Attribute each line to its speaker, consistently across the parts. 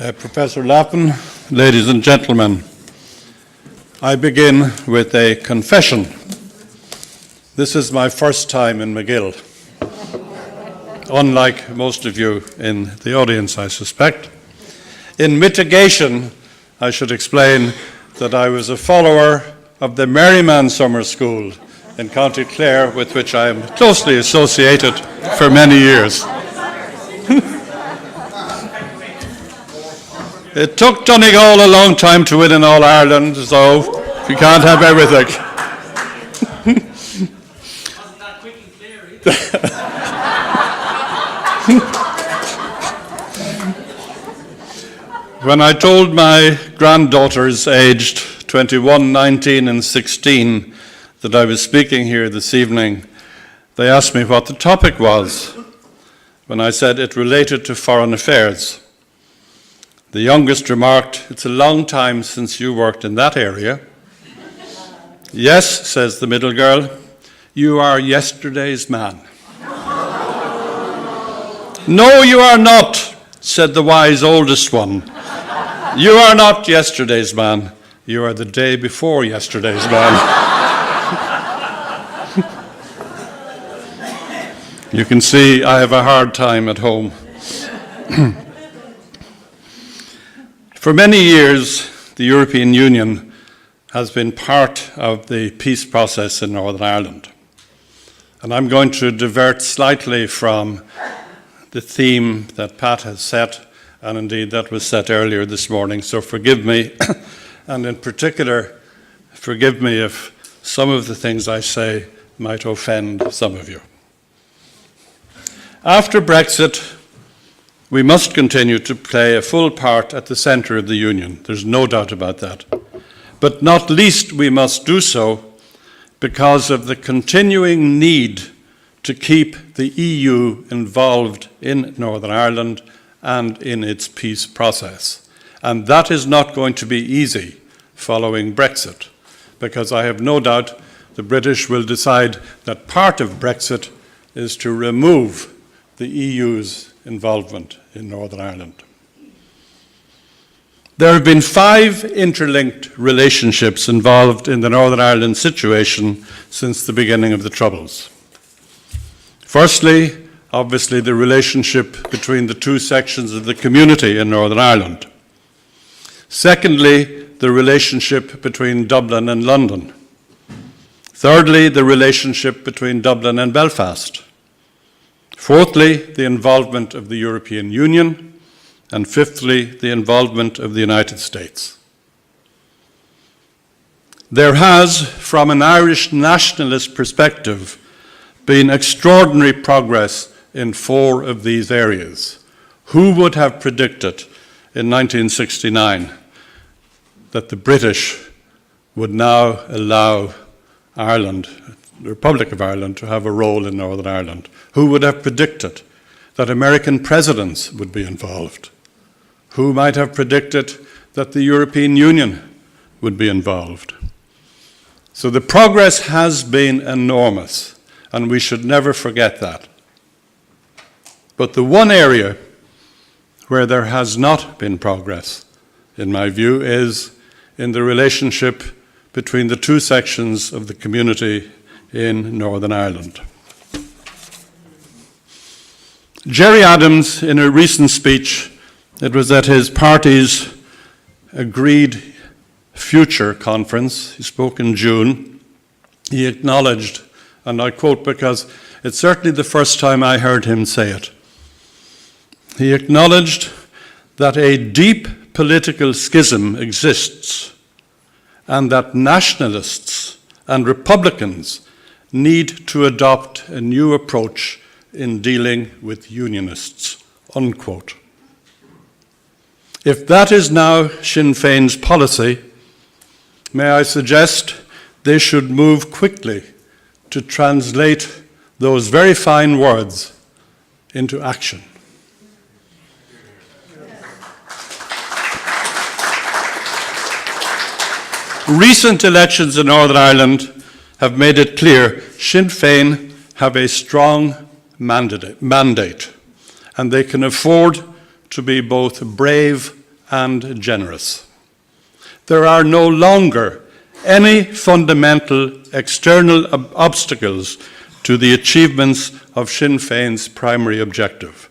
Speaker 1: Professor Lappin, ladies and gentlemen, I begin with a confession. This is my first time in MacGill, unlike most of you in the audience, I suspect. In mitigation, I should explain that I was a follower of the Merryman Summer School in County Clare, with which I am closely associated for many years. It took Donegal a long time to win in All-Ireland, so we can't have everything.
Speaker 2: Wasn't that quick and clear, either?
Speaker 1: When I told my granddaughters, aged 21, 19 and 16, that I was speaking here this evening, they asked me what the topic was. When I said it related to foreign affairs, the youngest remarked, "It's a long time since you worked in that area." "Yes," says the middle girl, "you are yesterday's man." "No, you are not," said the wise oldest one. "You are not yesterday's man. You are the day before yesterday's man." You can see I have a hard time at home. For many years, the European Union has been part of the peace process in Northern Ireland. And I'm going to divert slightly from the theme that Pat has set, and indeed that was set earlier this morning, so forgive me, and in particular, forgive me if some of the things I say might offend some of you. After Brexit, we must continue to play a full part at the centre of the Union. There's no doubt about that. But not least we must do so because of the continuing need to keep the EU involved in Northern Ireland and in its peace process. And that is not going to be easy following Brexit, because I have no doubt the British will decide that part of Brexit is to remove the EU's involvement in Northern Ireland. There have been 5 interlinked relationships involved in the Northern Ireland situation since the beginning of the Troubles. Firstly, obviously, the relationship between the 2 sections of the community in Northern Ireland. Secondly, the relationship between Dublin and London. Thirdly, the relationship between Dublin and Belfast. Fourthly, the involvement of the European Union, and fifthly, the involvement of the United States. There has, from an Irish nationalist perspective, been extraordinary progress in 4 of these areas. Who would have predicted in 1969 that the British would now allow Ireland, the Republic of Ireland, to have a role in Northern Ireland? Who would have predicted that American presidents would be involved? Who might have predicted that the European Union would be involved? So the progress has been enormous, and we should never forget that. But the one area where there has not been progress, in my view, is in the relationship between the 2 sections of the community in Northern Ireland. Gerry Adams, in a recent speech, it was at his party's Agreed Future conference, he spoke in June, he acknowledged, and I quote because it's certainly the first time I heard him say it, he acknowledged that a deep political schism exists and that nationalists and Republicans need to adopt a new approach in dealing with unionists, unquote. If that is now Sinn Féin's policy, may I suggest they should move quickly to translate those very fine words into action. Recent elections in Northern Ireland have made it clear Sinn Féin have a strong mandate, and they can afford to be both brave and generous. There are no longer any fundamental external obstacles to the achievements of Sinn Féin's primary objective.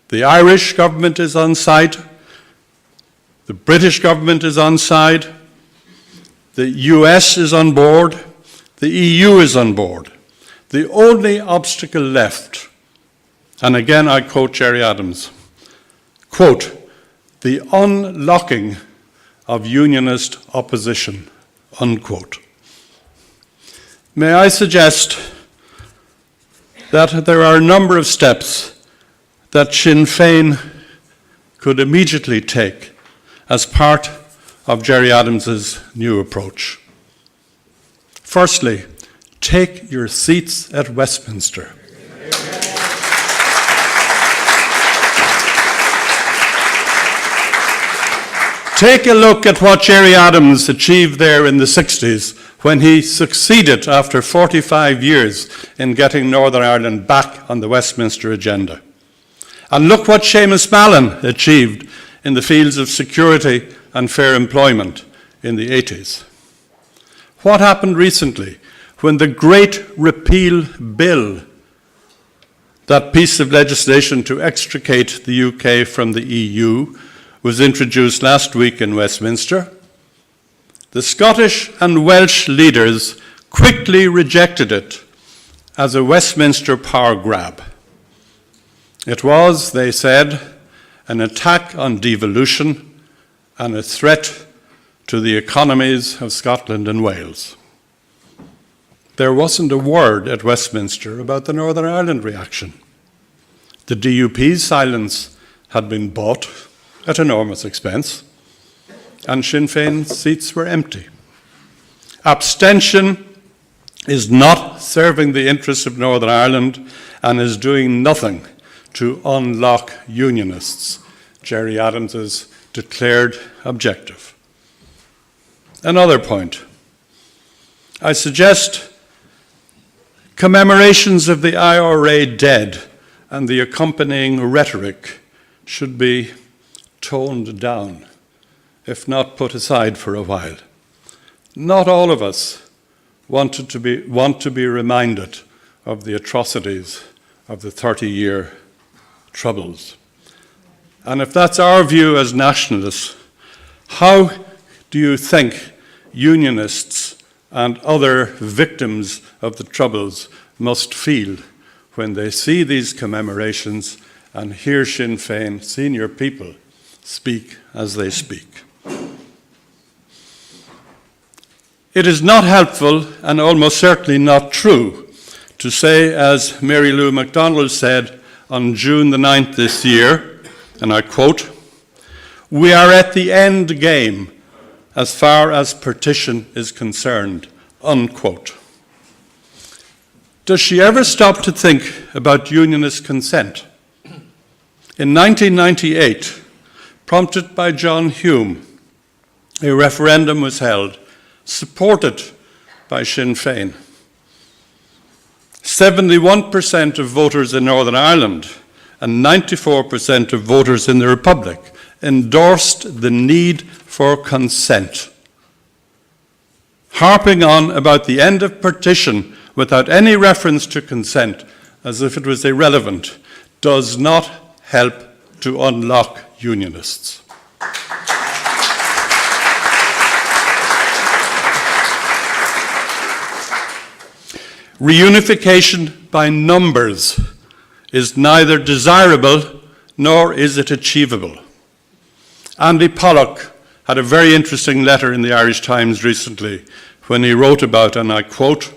Speaker 1: The Irish government is on side, the British government is on side, the US is on board, the EU is on board. The only obstacle left, and again I quote Gerry Adams, quote, the unlocking of unionist opposition, unquote. May I suggest that there are a number of steps that Sinn Féin could immediately take as part of Gerry Adams's new approach. Firstly, take your seats at Westminster. Take a look at what Gerry Adams achieved there in the 60s when he succeeded after 45 years in getting Northern Ireland back on the Westminster agenda. And look what Seamus Mallon achieved in the fields of security and fair employment in the 80s. What happened recently when the Great Repeal Bill, that piece of legislation to extricate the UK from the EU, was introduced last week in Westminster? The Scottish and Welsh leaders quickly rejected it as a Westminster power grab. It was, they said, an attack on devolution and a threat to the economies of Scotland and Wales. There wasn't a word at Westminster about the Northern Ireland reaction. The DUP's silence had been bought at enormous expense, and Sinn Féin's seats were empty. Abstention is not serving the interests of Northern Ireland and is doing nothing to unlock unionists, Gerry Adams's declared objective. Another point. I suggest commemorations of the IRA dead and the accompanying rhetoric should be toned down, if not put aside for a while. Not all of us want to be reminded of the atrocities of the 30-year Troubles. And if that's our view as nationalists, how do you think unionists and other victims of the Troubles must feel when they see these commemorations and hear Sinn Féin senior people speak as they speak? It is not helpful and almost certainly not true to say, as Mary Lou MacDonald said on June the 9th this year, and I quote, "We are at the end game as far as partition is concerned," unquote. Does she ever stop to think about unionist consent? In 1998, prompted by John Hume, a referendum was held, supported by Sinn Féin. 71% of voters in Northern Ireland and 94% of voters in the Republic endorsed the need for consent. Harping on about the end of partition without any reference to consent, as if it was irrelevant, does not help to unlock unionists. Reunification by numbers is neither desirable nor is it achievable. Andy Pollock had a very interesting letter in the Irish Times recently when he wrote about, and I quote,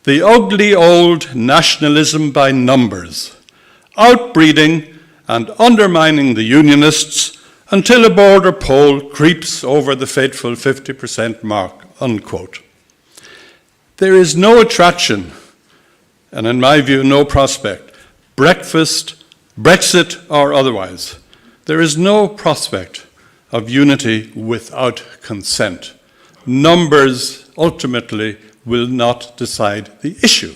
Speaker 1: "the ugly old nationalism by numbers, outbreeding and undermining the unionists until a border poll creeps over the fateful 50% mark," unquote. There is no attraction, and in my view, no prospect, Brexit or otherwise. There is no prospect of unity without consent. Numbers ultimately will not decide the issue.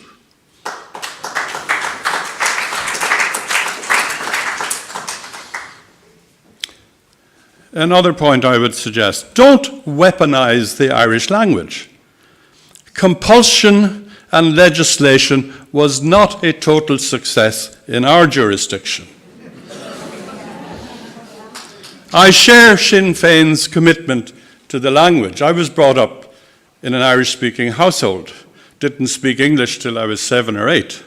Speaker 1: another point I would suggest. Don't weaponize the Irish language. Compulsion and legislation was not a total success in our jurisdiction. I share Sinn Féin's commitment to the language. I was brought up in an Irish-speaking household, didn't speak English till I was 7 or 8,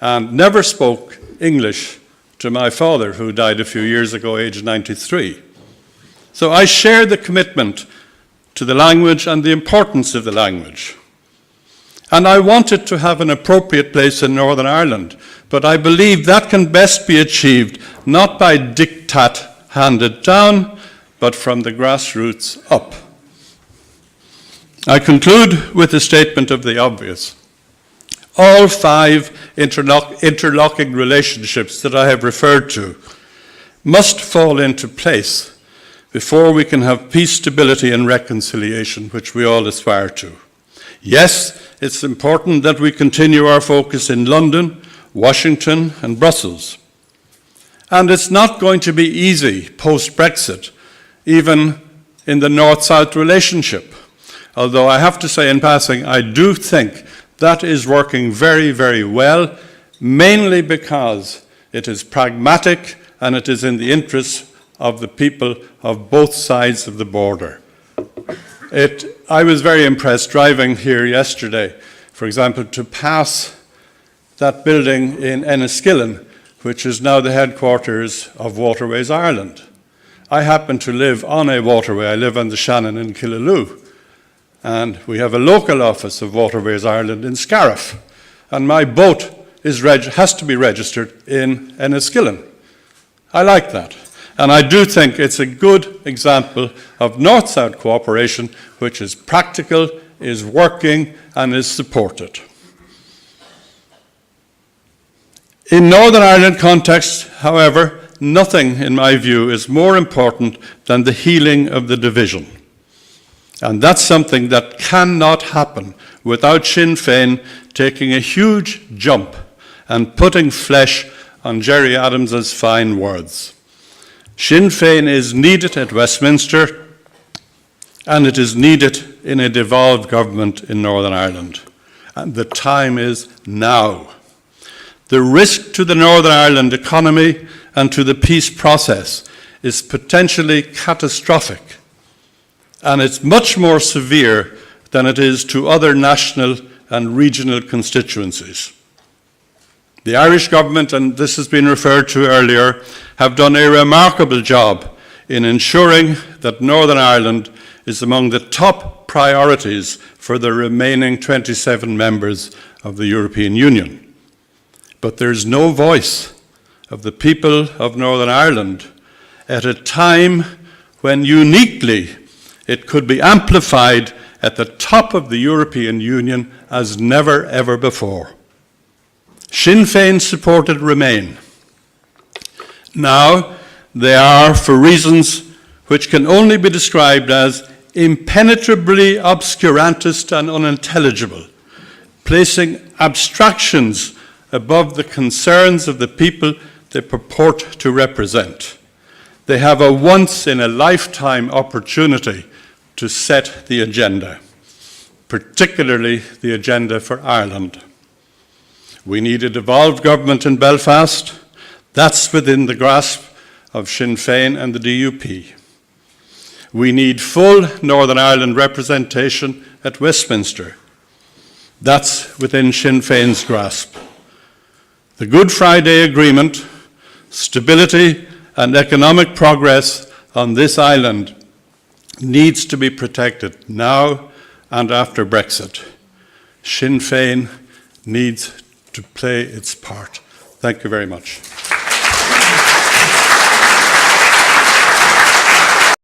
Speaker 1: and never spoke English to my father, who died a few years ago, aged 93. So I share the commitment to the language and the importance of the language. And I want it to have an appropriate place in Northern Ireland, but I believe that can best be achieved not by diktat handed down, but from the grassroots up. I conclude with a statement of the obvious. All 5 interlocking relationships that I have referred to must fall into place before we can have peace, stability, and reconciliation, which we all aspire to. Yes, it's important that we continue our focus in London, Washington, and Brussels. And it's not going to be easy post-Brexit, even in the North-South relationship. Although I have to say in passing, I do think that is working very, very well, mainly because it is pragmatic and it is in the interests of the people of both sides of the border. I was very impressed driving here yesterday, for example, to pass that building in Enniskillen, which is now the headquarters of Waterways Ireland. I happen to live on a waterway. I live on the Shannon in Killaloe. And we have a local office of Waterways Ireland in Scariff. And my boat has to be registered in Enniskillen. I like that. And I do think it's a good example of North-South cooperation, which is practical, is working, and is supported. In Northern Ireland context, however, nothing, in my view, is more important than the healing of the division. And that's something that cannot happen without Sinn Féin taking a huge jump and putting flesh on Gerry Adams's fine words. Sinn Féin is needed at Westminster, and it is needed in a devolved government in Northern Ireland. And the time is now. The risk to the Northern Ireland economy and to the peace process is potentially catastrophic, and it's much more severe than it is to other national and regional constituencies. The Irish government, and this has been referred to earlier, have done a remarkable job in ensuring that Northern Ireland is among the top priorities for the remaining 27 members of the European Union. But there's no voice of the people of Northern Ireland at a time when uniquely it could be amplified at the top of the European Union as never ever before. Sinn Féin supported Remain. Now they are, for reasons which can only be described as impenetrably obscurantist and unintelligible, placing abstractions above the concerns of the people they purport to represent. They have a once-in-a-lifetime opportunity to set the agenda, particularly the agenda for Ireland. We need a devolved government in Belfast. That's within the grasp of Sinn Féin and the DUP. We need full Northern Ireland representation at Westminster. That's within Sinn Féin's grasp. The Good Friday Agreement, stability and economic progress on this island needs to be protected now and after Brexit. Sinn Féin needs to play its part. Thank you very much.